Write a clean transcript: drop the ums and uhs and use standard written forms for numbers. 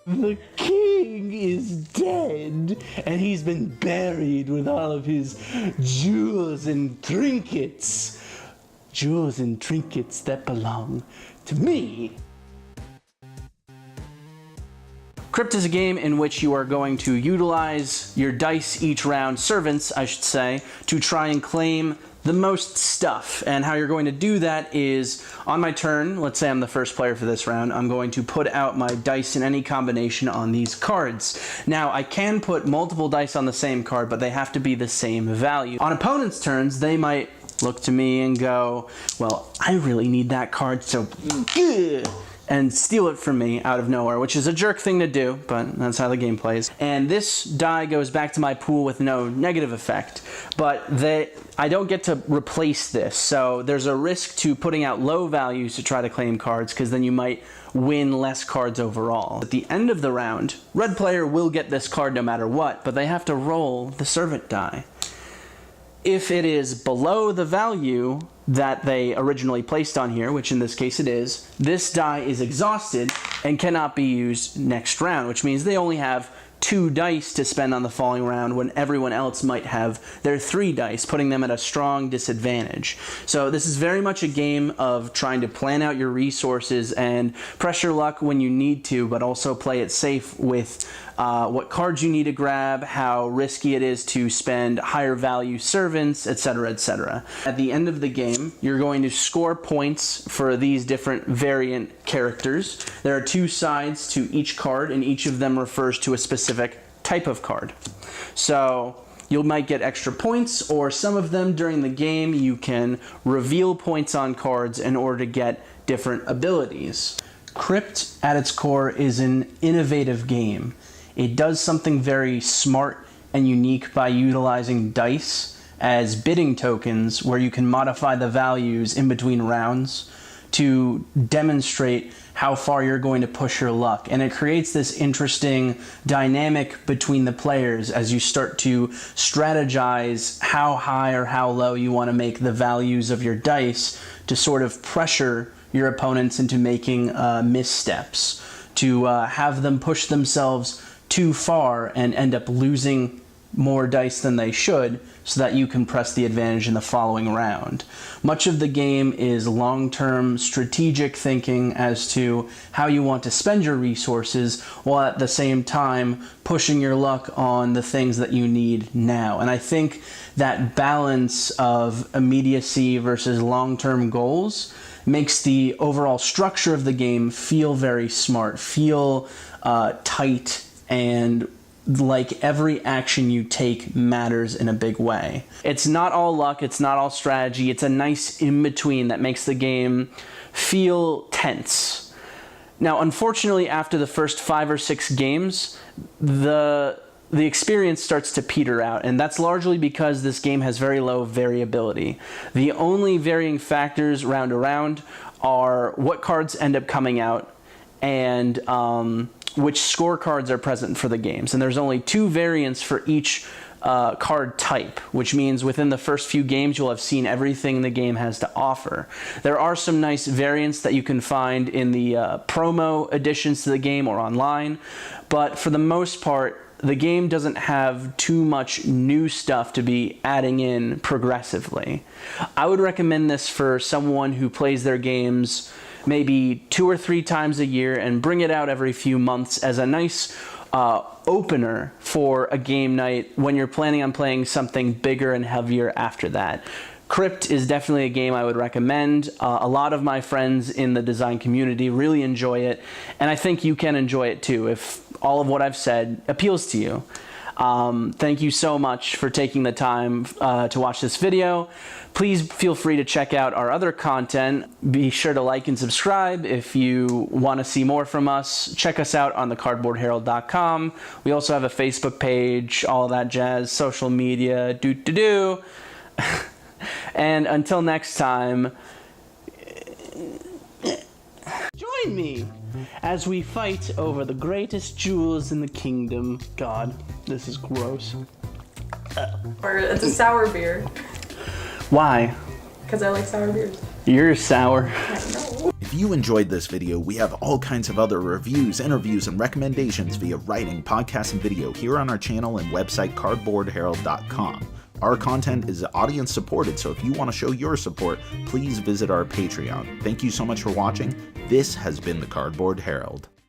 The king is dead, and he's been buried with all of his jewels and trinkets. Jewels and trinkets that belong to me. Crypt is a game in which you are going to utilize your dice each round, servants, I should say, to try and claim the most stuff. And how you're going to do that is, on my turn, let's say I'm the first player for this round, I'm going to put out my dice in any combination on these cards. Now, I can put multiple dice on the same card, but they have to be the same value. On opponents' turns, they might look to me and go, well, I really need that card, so and steal it from me out of nowhere, which is a jerk thing to do, but that's how the game plays. And this die goes back to my pool with no negative effect, but I don't get to replace this, so there's a risk to putting out low values to try to claim cards, because then you might win less cards overall. At the end of the round, red player will get this card no matter what, but they have to roll the servant die. If it is below the value that they originally placed on here, which in this case it is, this die is exhausted and cannot be used next round, which means they only have 2 dice to spend on the following round when everyone else might have their 3 dice, putting them at a strong disadvantage. So this is very much a game of trying to plan out your resources and press your luck when you need to, but also play it safe with what cards you need to grab, how risky it is to spend higher value servants, etc., etc. At the end of the game, you're going to score points for these different variant characters. There are 2 sides to each card, and each of them refers to a specific type of card. So you might get extra points, or some of them during the game you can reveal points on cards in order to get different abilities. Crypt, at its core, is an innovative game. It does something very smart and unique by utilizing dice as bidding tokens, where you can modify the values in between rounds to demonstrate how far you're going to push your luck. And it creates this interesting dynamic between the players as you start to strategize how high or how low you want to make the values of your dice to sort of pressure your opponents into making missteps, to have them push themselves too far and end up losing more dice than they should, so that you can press the advantage in the following round. Much of the game is long-term strategic thinking as to how you want to spend your resources, while at the same time pushing your luck on the things that you need now. And I think that balance of immediacy versus long-term goals makes the overall structure of the game feel very smart, feel tight, and like every action you take matters in a big way. It's not all luck, it's not all strategy, it's a nice in-between that makes the game feel tense. Now, unfortunately, after the first 5 or 6 games, the experience starts to peter out, and that's largely because this game has very low variability. The only varying factors round to round are what cards end up coming out and which scorecards are present for the games. And there's only 2 variants for each card type, which means within the first few games you'll have seen everything the game has to offer. There are some nice variants that you can find in the promo additions to the game or online, but for the most part, the game doesn't have too much new stuff to be adding in progressively. I would recommend this for someone who plays their games maybe 2 or 3 times a year and bring it out every few months as a nice opener for a game night when you're planning on playing something bigger and heavier after that. Crypt is definitely a game I would recommend. A lot of my friends in the design community really enjoy it, and I think you can enjoy it too if all of what I've said appeals to you. Thank you so much for taking the time to watch this video. Please feel free to check out our other content. Be sure to like and subscribe if you want to see more from us. Check us out on thecardboardherald.com. We also have a Facebook page, all of that jazz, social media, do. And until next time, join me as we fight over the greatest jewels in the kingdom. God, this is gross. Or it's a sour beer. Why? Because I like sour beers. You're sour. I know. If you enjoyed this video, we have all kinds of other reviews, interviews, and recommendations via writing, podcast, and video here on our channel and website cardboardherald.com. Our content is audience supported, so if you want to show your support, please visit our Patreon. Thank you so much for watching. This has been the Cardboard Herald.